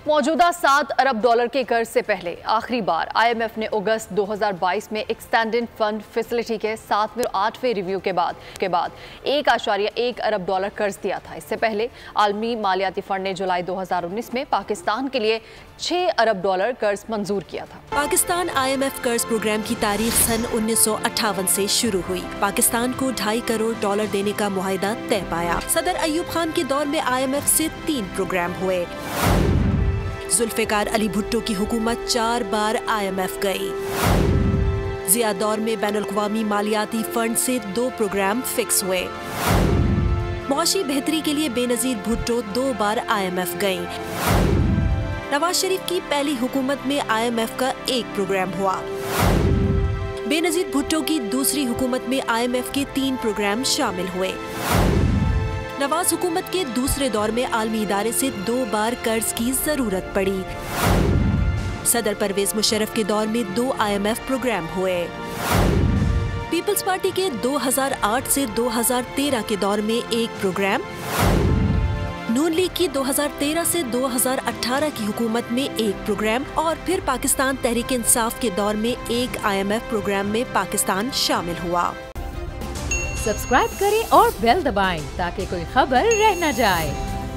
मौजूदा $7 अरब के कर्ज से पहले आखिरी बार IMF ने अगस्त 2022 में एक्सटेंडेड फंड फैसिलिटी के 7वें और 8वें रिव्यू के बाद $1.1 अरब कर्ज दिया था। इससे पहले आलमी मालियाती फंड ने जुलाई 2019 में पाकिस्तान के लिए $6 अरब कर्ज मंजूर किया था। पाकिस्तान IMF कर्ज प्रोग्राम की तारीख सन 1958 से शुरू हुई। पाकिस्तान को $2.5 करोड़ देने का मुआहिदा तय पाया। सदर अयूब खान के दौर में IMF से 3 प्रोग्राम हुए। जुल्फिकार अली भुट्टो की हुकूमत 4 बार IMF गई। जिया दौर में बैनुल-अक़वामी मालियाती फंड से 2 प्रोग्राम फिक्स हुए। मुआशी बेहतरी के लिए बेनजीर भुट्टो 2 बार IMF गईं। नवाज शरीफ की पहली हुकूमत में IMF का 1 प्रोग्राम हुआ। बेनजीर भुट्टो की दूसरी हुकूमत में IMF के 3 प्रोग्राम शामिल हुए। नवाज हुकूमत के दूसरे दौर में आलमी इदारे से 2 बार कर्ज की जरूरत पड़ी। सदर परवेज मुशर्रफ के दौर में 2 IMF प्रोग्राम हुए। पीपल्स पार्टी के 2008 से 2013 के दौर में 1 प्रोग्राम, नून लीग की 2013 से 2018 की हुकूमत में 1 प्रोग्राम और फिर पाकिस्तान तहरीक इंसाफ के दौर में 1 IMF प्रोग्राम में पाकिस्तान शामिल हुआ। सब्सक्राइब करें और बेल दबाएं ताकि कोई खबर रह न जाए।